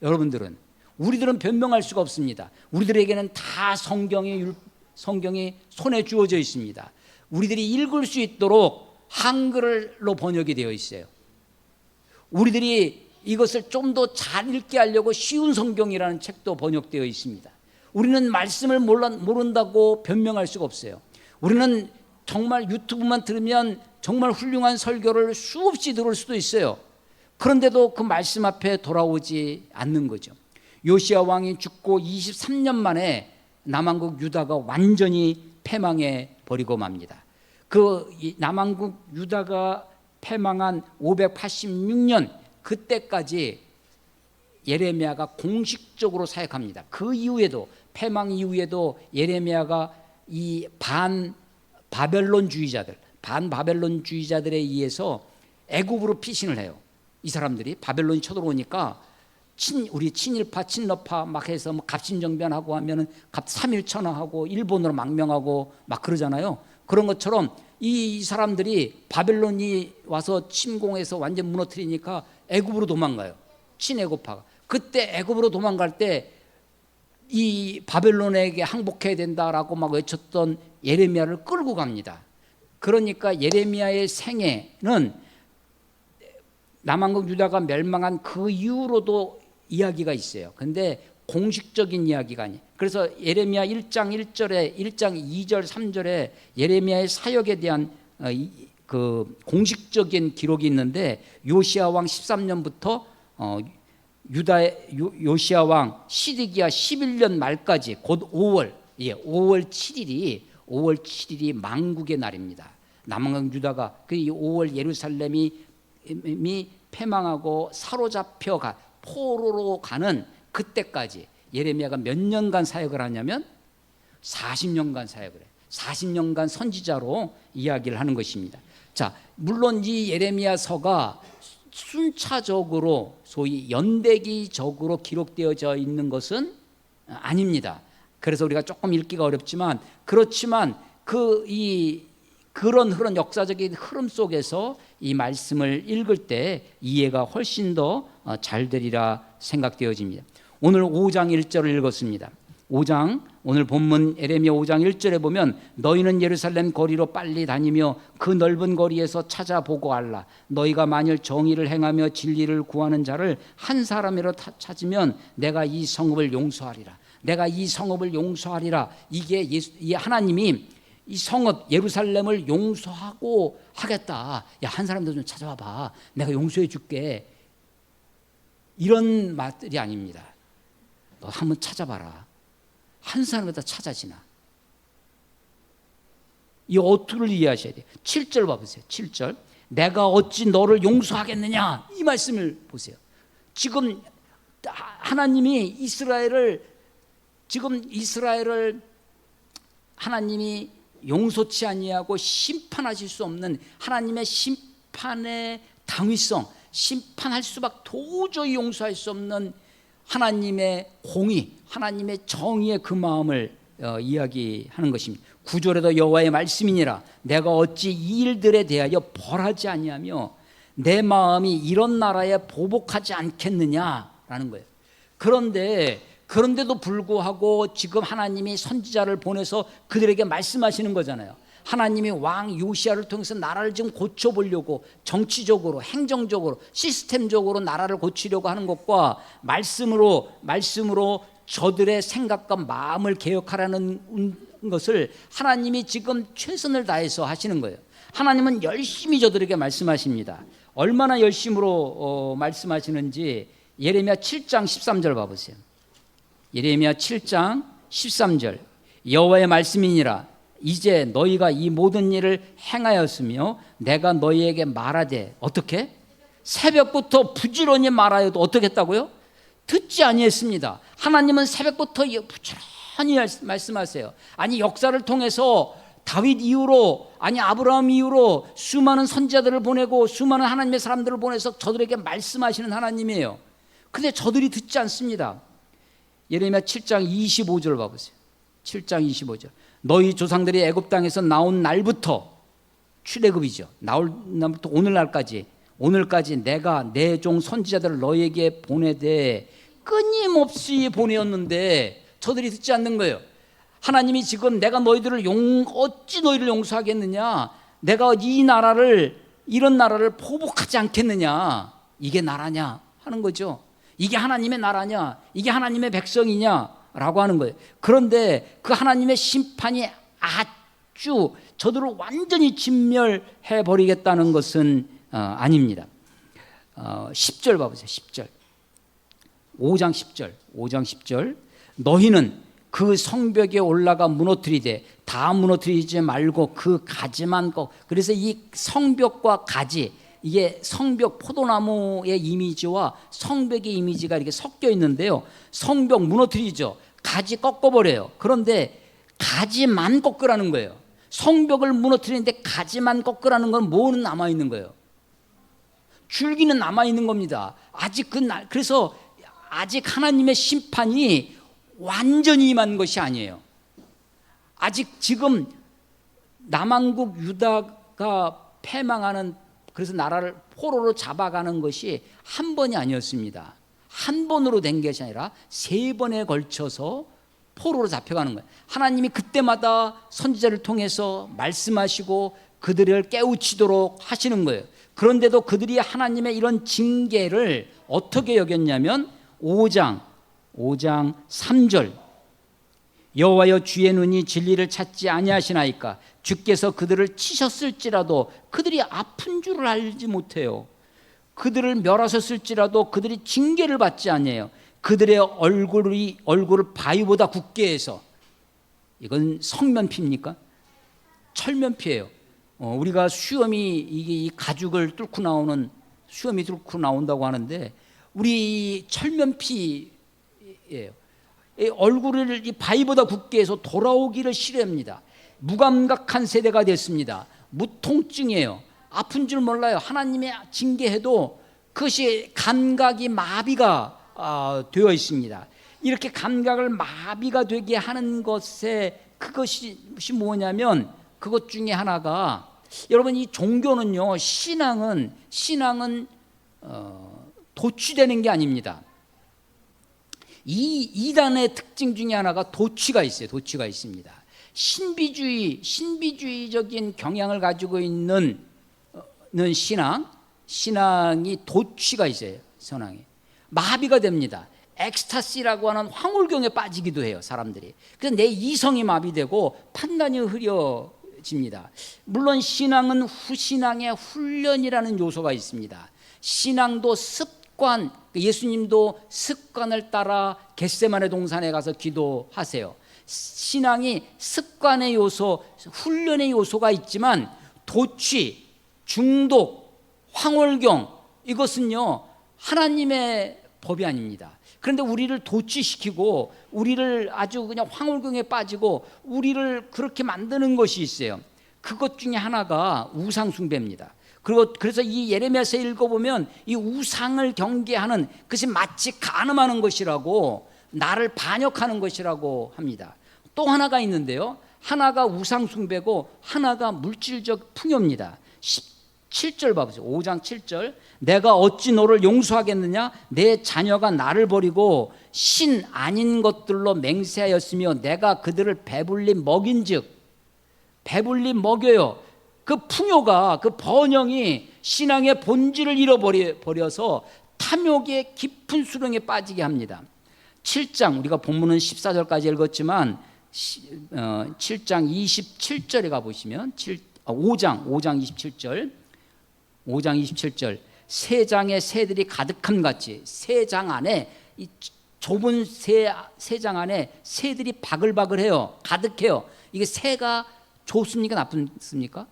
우리들은 변명할 수가 없습니다. 우리들에게는 다 성경이 손에 주어져 있습니다. 우리들이 읽을 수 있도록 한글로 번역이 되어 있어요. 우리들이 이것을 좀 더 잘 읽게 하려고 쉬운 성경이라는 책도 번역되어 있습니다. 우리는 말씀을 모른다고 변명할 수가 없어요. 우리는 정말 유튜브만 들으면 정말 훌륭한 설교를 수없이 들을 수도 있어요. 그런데도 그 말씀 앞에 돌아오지 않는 거죠. 요시야 왕이 죽고 23년 만에 남왕국 유다가 완전히 패망해 버리고 맙니다. 이 남왕국 유다가 패망한 586년 그때까지 예레미야가 공식적으로 사역합니다. 그 이후에도, 패망 이후에도 예레미야가 이 반바벨론주의자들에 의해서 애굽으로 피신을 해요. 이 사람들이 바벨론이 쳐들어오니까 우리 친일파 친러파 막 해서 뭐 갑신정변하고 하면은 3일 천하하고 일본으로 망명하고 막 그러잖아요. 그런 것처럼 이 사람들이 바벨론이 와서 침공해서 완전 무너뜨리니까 애굽으로 도망가요. 친애굽파가. 그때 애굽으로 도망갈 때 이 바벨론에게 항복해야 된다라고 막 외쳤던 예레미야를 끌고 갑니다. 그러니까 예레미야의 생애는 남왕국 유다가 멸망한 그 이후로도 이야기가 있어요. 근데 공식적인 이야기가 아니에요. 그래서 예레미야 1장 1절에 1장 2절 3절에 예레미야의 사역에 대한 그 공식적인 기록이 있는데, 요시야 왕 13년부터 유다의 요시야 왕 시드기야 11년 말까지 곧 5월 7일이 만국의 날입니다. 남왕국 유다가 그 5월 예루살렘이 패망하고 사로잡혀가 포로로 가는 그때까지 예레미야가 몇 년간 사역을 하냐면 40년간 사역을 해요. 40년간 선지자로 이야기를 하는 것입니다. 자, 물론 이 예레미야서가 순차적으로 소위 연대기적으로 기록되어져 있는 것은 아닙니다. 그래서 우리가 조금 읽기가 어렵지만, 그렇지만 그런 역사적인 흐름 속에서 이 말씀을 읽을 때 이해가 훨씬 더 잘 되리라 생각되어집니다. 오늘 5장 1절을 읽었습니다. 5장, 오늘 본문 예레미야 5장 1절에 보면, 너희는 예루살렘 거리로 빨리 다니며 그 넓은 거리에서 찾아보고 알라. 너희가 만일 정의를 행하며 진리를 구하는 자를 한 사람이라도 찾으면 내가 이 성읍을 용서하리라. 내가 이 성읍을 용서하리라. 이게 하나님이 이 성읍 예루살렘을 용서하고 하겠다. 야, 한 사람도 좀 찾아와봐. 내가 용서해 줄게. 이런 말들이 아닙니다. 너 한번 찾아봐라. 한 사람마다 찾아지나. 이 어투를 이해하셔야 돼요. 7절 봐보세요. 7절. 내가 어찌 너를 용서하겠느냐. 이 말씀을 보세요. 지금 하나님이 이스라엘을 하나님이 용서치 아니하고 심판하실 수 없는 하나님의 심판의 당위성, 심판할 수밖에 도저히 용서할 수 없는 하나님의 공의, 하나님의 정의의 그 마음을 이야기하는 것입니다. 9절에도 여호와의 말씀이니라. 내가 어찌 이 일들에 대하여 벌하지 아니하며 내 마음이 이런 나라에 보복하지 않겠느냐라는 거예요. 그런데도 불구하고 지금 하나님이 선지자를 보내서 그들에게 말씀하시는 거잖아요. 하나님이 왕 요시야를 통해서 나라를 지금 고쳐보려고, 정치적으로, 행정적으로, 시스템적으로 나라를 고치려고 하는 것과 말씀으로 저들의 생각과 마음을 개혁하라는 것을 하나님이 지금 최선을 다해서 하시는 거예요. 하나님은 열심히 저들에게 말씀하십니다. 얼마나 열심으로 말씀하시는지 예레미야 7장 13절 봐보세요. 예레미야 7장 13절. 여호와의 말씀이니라. 이제 너희가 이 모든 일을 행하였으며 내가 너희에게 말하되, 어떻게? 새벽부터 부지런히 말하여도 어떻게 했다고요? 듣지 아니했습니다. 하나님은 새벽부터 부지런히 말씀하세요. 아니, 역사를 통해서 다윗 이후로, 아니 아브라함 이후로 수많은 선지자들을 보내고 수많은 하나님의 사람들을 보내서 저들에게 말씀하시는 하나님이에요. 근데 저들이 듣지 않습니다. 예레미야 7장 25절 봐보세요. 7장 25절. 너희 조상들이 애굽 땅에서 나온 날부터, 출애굽이죠. 나올 날부터 오늘까지 내가 내 종 선지자들을 너희에게 보내되 끊임없이 보내었는데 저들이 듣지 않는 거예요. 하나님이 지금 내가 어찌 너희를 용서하겠느냐, 내가 이런 나라를 포복하지 않겠느냐, 이게 나라냐 하는 거죠. 이게 하나님의 나라냐, 이게 하나님의 백성이냐 라고 하는 거예요. 그런데 그 하나님의 심판이 아주 저들을 완전히 진멸해 버리겠다는 것은 아닙니다. 10절 봐보세요. 10절. 5장 10절. 너희는 그 성벽에 올라가 무너뜨리되 다 무너뜨리지 말고 그 가지만 그래서 이 성벽과 가지, 이게 성벽 포도나무의 이미지와 성벽의 이미지가 이렇게 섞여 있는데요. 성벽 무너뜨리죠. 가지 꺾어버려요. 그런데 가지만 꺾으라는 거예요. 성벽을 무너뜨리는데 가지만 꺾으라는 건 뭐는 남아있는 거예요? 줄기는 남아있는 겁니다. 그래서 아직 하나님의 심판이 완전히 임한 것이 아니에요. 아직 지금 남한국 유다가 패망하는, 그래서 나라를 포로로 잡아가는 것이 한 번이 아니었습니다. 한 번으로 된 것이 아니라 3번에 걸쳐서 포로로 잡혀가는 거예요. 하나님이 그때마다 선지자를 통해서 말씀하시고 그들을 깨우치도록 하시는 거예요. 그런데도 그들이 하나님의 이런 징계를 어떻게 여겼냐면 5장 3절, 여호와여 주의 눈이 진리를 찾지 아니하시나이까? 주께서 그들을 치셨을지라도 그들이 아픈 줄을 알지 못해요. 그들을 멸하셨을지라도 그들이 징계를 받지 아니해요. 그들의 얼굴을 바위보다 굳게 해서, 이건 성면피입니까? 철면피예요. 우리가 수염이 이 가죽을 뚫고 나오는, 수염이 뚫고 나온다고 하는데 우리 철면피예요. 얼굴을 이 바위보다 굳게 해서 돌아오기를 싫어합니다. 무감각한 세대가 됐습니다. 무통증이에요. 아픈 줄 몰라요. 하나님의 징계해도 그것이 감각이 마비가 되어 있습니다. 이렇게 감각을 마비가 되게 하는 것에 그것이 뭐냐면, 그것 중에 하나가, 여러분 이 종교는요, 신앙은 도취되는 게 아닙니다. 이 이단의 특징 중에 하나가 도취가 있어요. 도취가 있습니다. 신비주의적인 경향을 가지고 있는 신앙이 도취가 있어요. 신앙이 마비가 됩니다. 엑스타시라고 하는 황홀경에 빠지기도 해요, 사람들이. 그래서 내 이성이 마비되고 판단이 흐려집니다. 물론 신앙은 신앙의 훈련이라는 요소가 있습니다. 신앙도 습관, 예수님도 습관을 따라 겟세마네 동산에 가서 기도하세요. 신앙이 습관의 요소, 훈련의 요소가 있지만 도취, 중독, 황홀경, 이것은요 하나님의 법이 아닙니다. 그런데 우리를 도취시키고 우리를 아주 그냥 황홀경에 빠지고 우리를 그렇게 만드는 것이 있어요. 그것 중에 하나가 우상 숭배입니다. 그래서 이 예레미야서 읽어보면 이 우상을 경계하는 것이 마치 간음하는 것이라고, 나를 반역하는 것이라고 합니다. 또 하나가 있는데요, 하나가 우상 숭배고 하나가 물질적 풍요입니다. 7절 봐보세요. 5장 7절, 내가 어찌 너를 용서하겠느냐? 내 자녀가 나를 버리고 신 아닌 것들로 맹세하였으며 내가 그들을 배불리 먹인즉, 배불리 먹여요. 그 풍요가, 그 번영이 신앙의 본질을 잃어버려서 탐욕의 깊은 수렁에 빠지게 합니다. 7장, 우리가 본문은 14절까지 읽었지만 7장 27절에 가보시면 5장 27절, 5장 27절, 새 장에 새들이 가득함 같이, 새 장 안에, 이 좁은 새 장 안에 새들이 바글바글해요. 가득해요. 이게 새가 좋습니까? 나쁘습니까?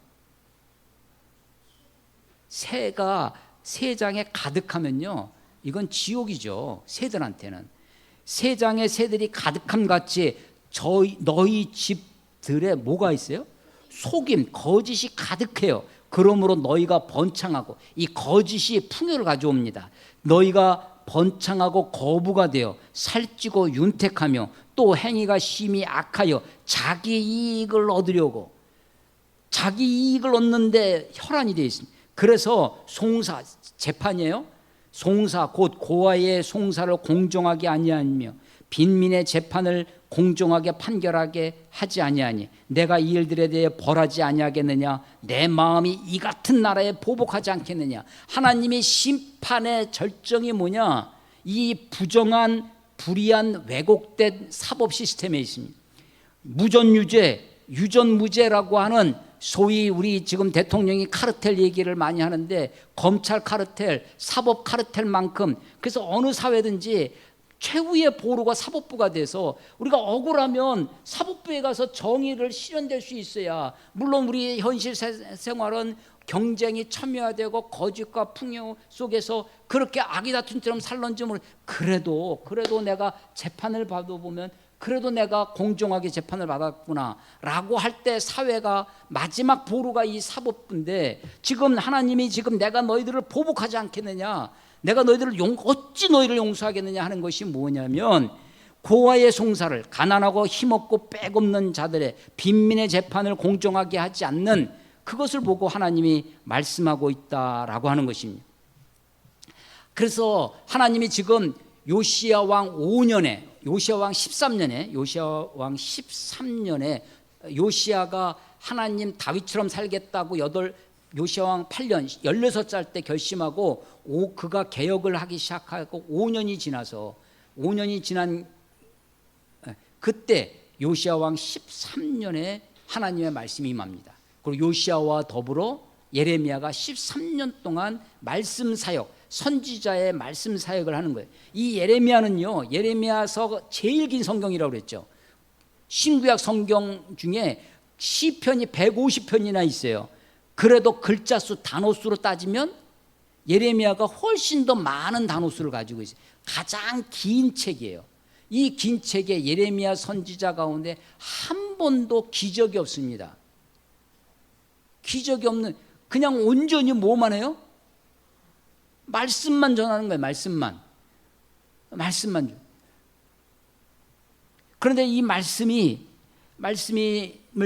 새가 새장에 가득하면요, 이건 지옥이죠. 새들한테는. 새장에 새들이 가득함 같이 너희 집들에 뭐가 있어요? 속임, 거짓이 가득해요. 그러므로 너희가 번창하고, 이 거짓이 풍요를 가져옵니다. 너희가 번창하고 거부가 되어 살찌고 윤택하며 또 행위가 심히 악하여 자기 이익을 얻으려고, 자기 이익을 얻는데 혈안이 되어 있습니다. 그래서 송사, 재판이에요. 송사 곧 고아의 송사를 공정하게 아니하며 빈민의 재판을 공정하게 판결하게 하지 아니하니 내가 이 일들에 대해 벌하지 아니하겠느냐? 내 마음이 이 같은 나라에 보복하지 않겠느냐? 하나님의 심판의 절정이 뭐냐? 이 부정한, 불의한, 왜곡된 사법 시스템에 있습니다. 무전유죄, 유전무죄라고 하는, 소위 우리 지금 대통령이 카르텔 얘기를 많이 하는데, 검찰 카르텔, 사법 카르텔만큼, 그래서 어느 사회든지 최후의 보루가 사법부가 돼서 우리가 억울하면 사법부에 가서 정의를 실현될 수 있어야, 물론 우리의 현실 생활은 경쟁이 첨예화되고 거짓과 풍요 속에서 그렇게 아기 다툼처럼 살런지 모르, 그래도 내가 재판을 받아보면 그래도 내가 공정하게 재판을 받았구나 라고 할 때 사회가 마지막 보루가 이 사법부인데, 지금 하나님이 지금 내가 너희들을 보복하지 않겠느냐, 내가 너희들을 어찌 너희를 용서하겠느냐 하는 것이 뭐냐면, 고아의 송사를, 가난하고 힘없고 빽없는 자들의 빈민의 재판을 공정하게 하지 않는 그것을 보고 하나님이 말씀하고 있다라고 하는 것입니다. 그래서 하나님이 지금 요시야 왕 5년에, 요시야 왕 13년에, 요시야가 하나님 다윗처럼 살겠다고 요시야 왕 8년 16살 때 결심하고 그가 개혁을 하기 시작하고 5년이 지난 그때 요시야 왕 13년에 하나님의 말씀이 임합니다. 그리고 요시야와 더불어 예레미야가 13년 동안 말씀 사역, 선지자의 말씀 사역을 하는 거예요. 이 예레미야는요, 예레미야서 제일 긴 성경이라고 그랬죠. 신구약 성경 중에 시편이 150편이나 있어요. 그래도 글자 수, 단어 수로 따지면 예레미야가 훨씬 더 많은 단어 수를 가지고 있어요. 가장 긴 책이에요. 이 긴 책에 예레미야 선지자 가운데 한 번도 기적이 없습니다. 기적이 없는, 그냥 온전히 뭐만 해요? 말씀만 전하는 거예요. 말씀만. 그런데 이 말씀을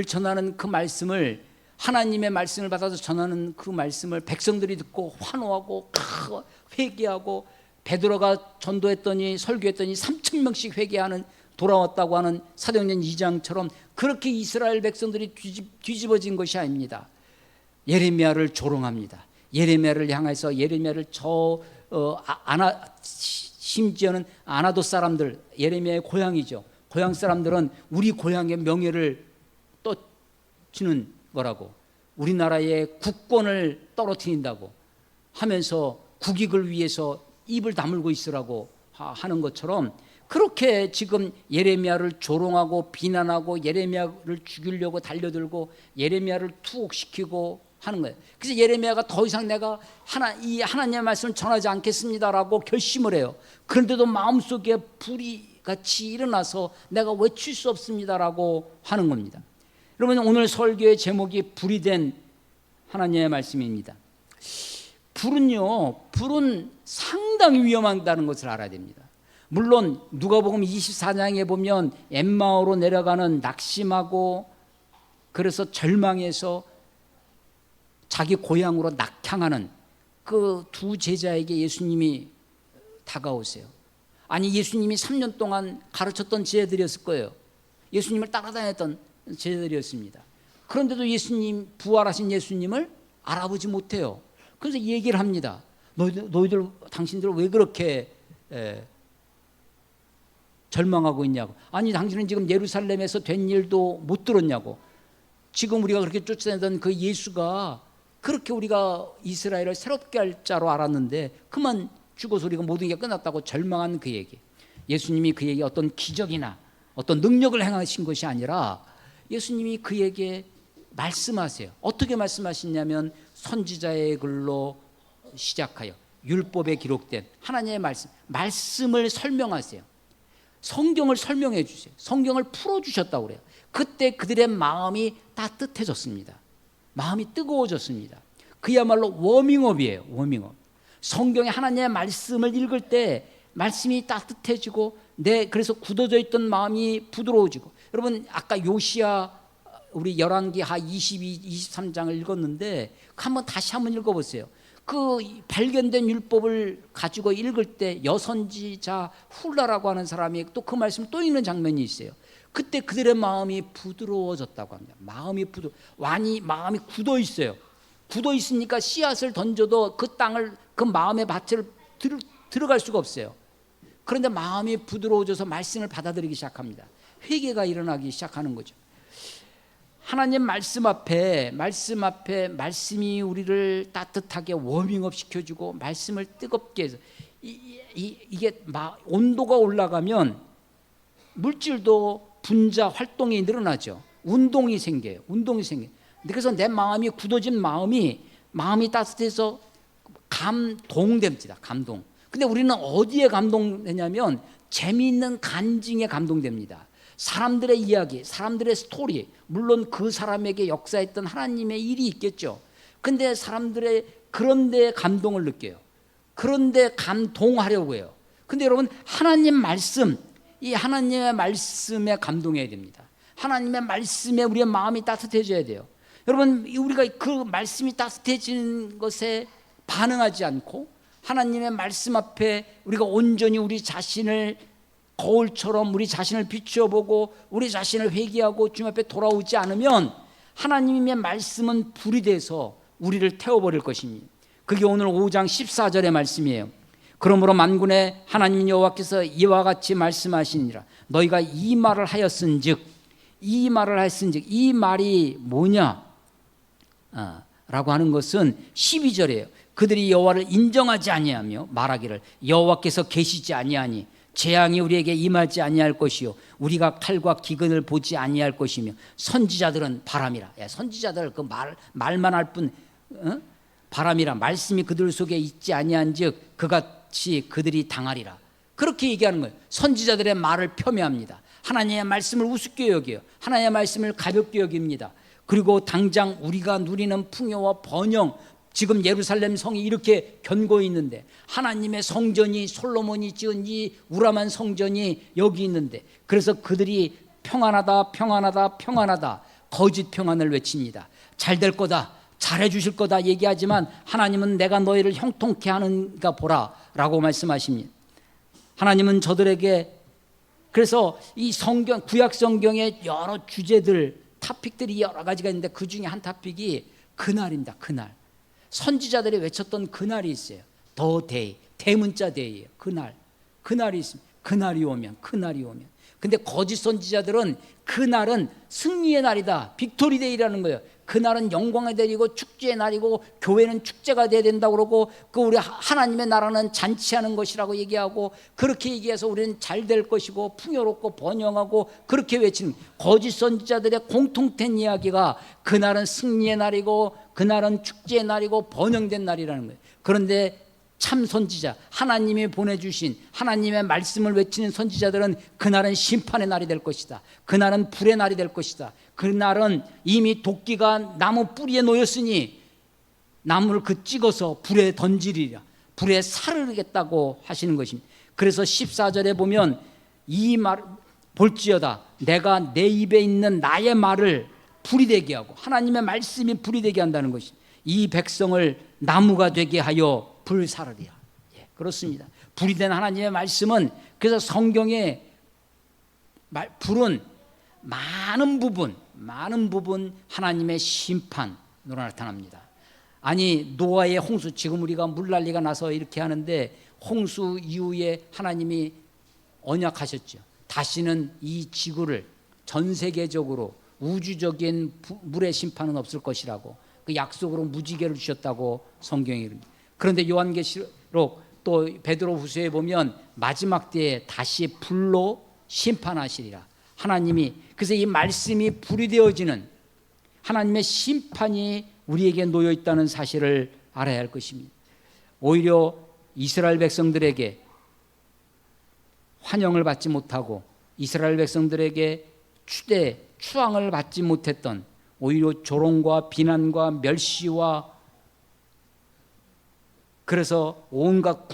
전하는 그 말씀을, 하나님의 말씀을 받아서 전하는 그 말씀을 백성들이 듣고 환호하고 회개하고, 베드로가 전도했더니 설교했더니 3,000명씩 회개하는, 돌아왔다고 하는 사도행전 2장처럼 그렇게 이스라엘 백성들이 뒤집어진 것이 아닙니다. 예레미야를 조롱합니다. 예레미야를 향해서, 예레미야를 심지어는 아나도 사람들, 예레미야의 고향이죠. 고향 사람들은 우리 고향의 명예를 떠치는 거라고, 우리나라의 국권을 떨어뜨린다고 하면서 국익을 위해서 입을 다물고 있으라고 하는 것처럼, 그렇게 지금 예레미야를 조롱하고 비난하고 예레미야를 죽이려고 달려들고 예레미야를 투옥시키고 하는 거예요. 그래서 예레미야가 더 이상 내가 이 하나님의 말씀을 전하지 않겠습니다라고 결심을 해요. 그런데도 마음속에 불이 같이 일어나서 내가 외칠 수 없습니다라고 하는 겁니다. 여러분, 오늘 설교의 제목이 불이 된 하나님의 말씀입니다. 불은 상당히 위험하다는 것을 알아야 됩니다. 물론 누가복음 24장에 보면 엠마오로 내려가는 낙심하고 그래서 절망해서 자기 고향으로 낙향하는 그 두 제자에게 예수님이 다가오세요. 아니, 예수님이 3년 동안 가르쳤던 제자들이었을 거예요. 예수님을 따라다녔던 제자들이었습니다. 그런데도 부활하신 예수님을 알아보지 못해요. 그래서 얘기를 합니다. 당신들 왜 그렇게 절망하고 있냐고. 아니, 당신은 지금 예루살렘에서 된 일도 못 들었냐고. 지금 우리가 그렇게 쫓아내던 그 예수가 그렇게 우리가 이스라엘을 새롭게 할 자로 알았는데 그만 죽어서 우리가 모든 게 끝났다고 절망한 그 얘기. 예수님이 그에게 어떤 기적이나 어떤 능력을 행하신 것이 아니라 예수님이 그에게 말씀하세요. 어떻게 말씀하시냐면 선지자의 글로 시작하여 율법에 기록된 하나님의 말씀을 설명하세요. 성경을 설명해 주세요. 성경을 풀어주셨다고 그래요. 그때 그들의 마음이 따뜻해졌습니다. 마음이 뜨거워졌습니다. 그야말로 워밍업이에요. 워밍업. 성경에 하나님의 말씀을 읽을 때 말씀이 따뜻해지고 그래서 굳어져 있던 마음이 부드러워지고. 여러분, 아까 요시야 우리 열왕기하 22, 23장을 읽었는데 한번 다시 한번 읽어보세요. 그 발견된 율법을 가지고 읽을 때 여선지자 훌라라고 하는 사람이 또 그 말씀을 또 읽는 장면이 있어요. 그때 그들의 마음이 부드러워졌다고 합니다. 마음이 굳어 있어요. 굳어 있으니까 씨앗을 던져도 그 땅을, 그 마음의 밭을 들어갈 수가 없어요. 그런데 마음이 부드러워져서 말씀을 받아들이기 시작합니다. 회개가 일어나기 시작하는 거죠. 하나님 말씀 앞에 말씀이 우리를 따뜻하게 워밍업 시켜주고 말씀을 뜨겁게 해서 이게 막 온도가 올라가면 물질도 분자 활동이 늘어나죠. 운동이 생겨요. 그래서 내 마음이 굳어진 마음이 따뜻해서 감동됩니다. 감동. 근데 우리는 어디에 감동되냐면 재미있는 간증에 감동됩니다. 사람들의 이야기, 사람들의 스토리, 물론 그 사람에게 역사했던 하나님의 일이 있겠죠. 근데 사람들의 그런 데 감동을 느껴요. 그런 데 감동하려고 해요. 근데 여러분, 하나님 말씀, 이 하나님의 말씀에 감동해야 됩니다. 하나님의 말씀에 우리의 마음이 따뜻해져야 돼요. 여러분, 우리가 그 말씀이 따뜻해지는 것에 반응하지 않고 하나님의 말씀 앞에 우리가 온전히 우리 자신을 거울처럼 우리 자신을 비추어보고 우리 자신을 회개하고 주님 앞에 돌아오지 않으면 하나님의 말씀은 불이 돼서 우리를 태워버릴 것입니다. 그게 오늘 5장 14절의 말씀이에요. 그러므로 만군의 하나님 여호와께서 이와 같이 말씀하시니라. 너희가 이 말을 하였은즉, 이 말이 뭐냐? 라고 하는 것은 12절이에요. 그들이 여호와를 인정하지 아니하며 말하기를 여호와께서 계시지 아니하니 재앙이 우리에게 임하지 아니할 것이요 우리가 칼과 기근을 보지 아니할 것이며 선지자들은 바람이라. 선지자들 그 말만 할 뿐 바람이라. 말씀이 그들 속에 있지 아니한즉 그같이 그들이 당하리라. 그렇게 얘기하는 거예요. 선지자들의 말을 폄훼합니다. 하나님의 말씀을 우습게 여겨요. 하나님의 말씀을 가볍게 여깁니다. 그리고 당장 우리가 누리는 풍요와 번영, 지금 예루살렘 성이 이렇게 견고히 있는데 하나님의 성전이 솔로몬이 지은 이 우람한 성전이 여기 있는데, 그래서 그들이 평안하다 평안하다 평안하다 거짓 평안을 외칩니다. 잘 될 거다, 잘해 주실 거다 얘기하지만 하나님은 내가 너희를 형통케 하는가 보라 라고 말씀하십니다. 하나님은 저들에게, 그래서 이 성경, 구약 성경의 여러 주제들, 토픽들이 여러 가지가 있는데 그 중에 한 토픽이 그날입니다. 그날. 선지자들이 외쳤던 그날이 있어요. 더 데이, 대문자 데이예요. 그날이 있습니다. 그날이 오면. 근데 거짓 선지자들은 그날은 승리의 날이다, 빅토리 데이라는 거예요. 그날은 영광의 날이고 축제의 날이고 교회는 축제가 돼야 된다고 그러고 그 우리 하나님의 나라는 잔치하는 것이라고 얘기하고 그렇게 얘기해서 우리는 잘 될 것이고 풍요롭고 번영하고 그렇게 외치는 거짓 선지자들의 공통된 이야기가 그날은 승리의 날이고 그날은 축제의 날이고 번영된 날이라는 거예요. 그런데 참 선지자, 하나님이 보내주신 하나님의 말씀을 외치는 선지자들은 그날은 심판의 날이 될 것이다, 그날은 불의 날이 될 것이다, 그날은 이미 도끼가 나무 뿌리에 놓였으니 나무를 찍어서 불에 던지리라, 불에 사르겠다고 하시는 것입니다. 그래서 14절에 보면 이 말 볼지어다 내가 내 입에 있는 나의 말을 불이 되게 하고, 하나님의 말씀이 불이 되게 한다는 것이 이 백성을 나무가 되게 하여 불사르리라. 그렇습니다. 불이 된 하나님의 말씀은, 그래서 성경의 불은 많은 부분 하나님의 심판으로 나타납니다. 아니 노아의 홍수, 지금 우리가 물난리가 나서 이렇게 하는데 홍수 이후에 하나님이 언약하셨죠. 다시는 이 지구를 전 세계적으로 우주적인 물의 심판은 없을 것이라고 그 약속으로 무지개를 주셨다고 성경이 그럽니다. 그런데 요한계시록 또 베드로후서에 보면 마지막 때에 다시 불로 심판하시리라. 하나님이, 그래서 이 말씀이 불이 되어지는 하나님의 심판이 우리에게 놓여 있다는 사실을 알아야 할 것입니다. 오히려 이스라엘 백성들에게 환영을 받지 못하고 이스라엘 백성들에게 추앙을 받지 못했던, 오히려 조롱과 비난과 멸시와, 그래서 온갖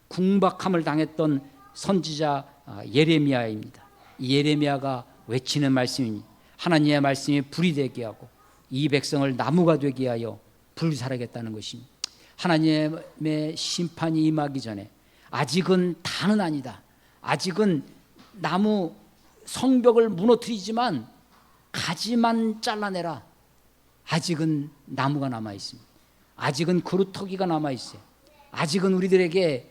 궁박함을 당했던 선지자 예레미야입니다. 이 예레미야가 외치는 말씀입니다. 하나님의 말씀이 불이 되게 하고 이 백성을 나무가 되게 하여 불사르겠다는 것입니다. 하나님의 심판이 임하기 전에 아직은 다는 아니다. 아직은 나무 성벽을 무너뜨리지만 가지만 잘라내라. 아직은 나무가 남아 있습니다. 아직은 그루터기가 남아 있어요. 아직은 우리들에게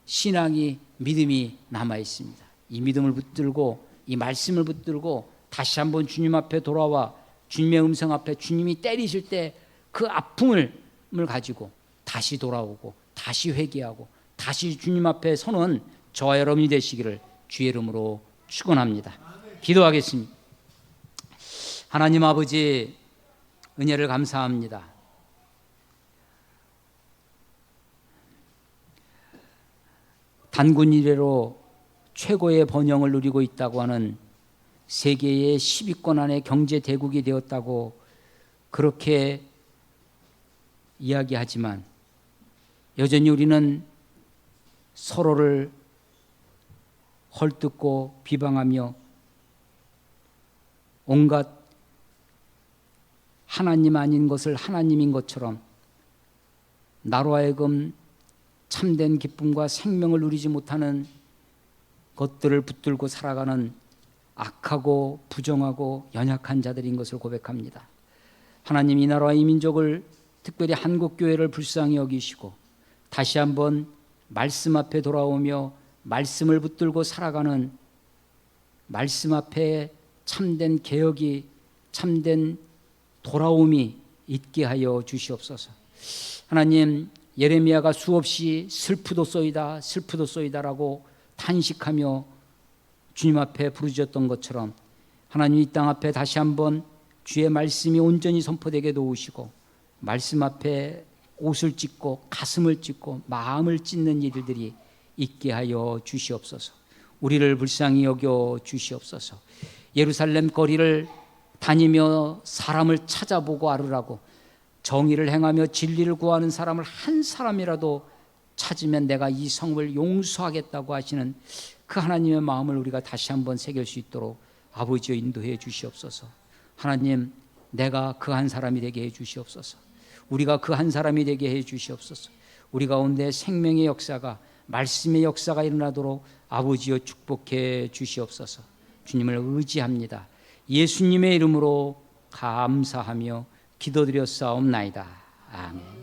신앙이, 믿음이 남아 있습니다. 이 믿음을 붙들고 이 말씀을 붙들고 다시 한번 주님 앞에 돌아와 주님의 음성 앞에 주님이 때리실 때 그 아픔을 가지고 다시 돌아오고 다시 회개하고 다시 주님 앞에 서는 저와 여러분이 되시기를 주의 이름으로 축원합니다. 기도하겠습니다. 하나님 아버지, 은혜를 감사합니다. 단군 이래로 최고의 번영을 누리고 있다고 하는 세계의 10위권 안에 경제 대국이 되었다고 그렇게 이야기하지만 여전히 우리는 서로를 헐뜯고 비방하며 온갖 하나님 아닌 것을 하나님인 것처럼 나로 하여금 참된 기쁨과 생명을 누리지 못하는 것들을 붙들고 살아가는 악하고 부정하고 연약한 자들인 것을 고백합니다. 하나님, 이 나라와 이 민족을, 특별히 한국교회를 불쌍히 여기시고 다시 한번 말씀 앞에 돌아오며 말씀을 붙들고 살아가는, 말씀 앞에 참된 개혁이, 참된 돌아옴이 있게 하여 주시옵소서. 하나님, 예레미야가 수없이 슬프도소이다 슬프도소이다라고 탄식하며 주님 앞에 부르짖었던 것처럼 하나님, 이 땅 앞에 다시 한번 주의 말씀이 온전히 선포되게 도우시고 말씀 앞에 옷을 찢고 가슴을 찢고 마음을 찢는 일들이 있게 하여 주시옵소서. 우리를 불쌍히 여겨 주시옵소서. 예루살렘 거리를 다니며 사람을 찾아보고 알으라고, 정의를 행하며 진리를 구하는 사람을 한 사람이라도 찾으면 내가 이 성을 용서하겠다고 하시는 그 하나님의 마음을 우리가 다시 한번 새길 수 있도록 아버지여 인도해 주시옵소서. 하나님, 내가 그 한 사람이 되게 해 주시옵소서. 우리가 그 한 사람이 되게 해 주시옵소서. 우리 가운데 생명의 역사가, 말씀의 역사가 일어나도록 아버지여 축복해 주시옵소서. 주님을 의지합니다. 예수님의 이름으로 감사하며 기도드렸사옵나이다. 아멘.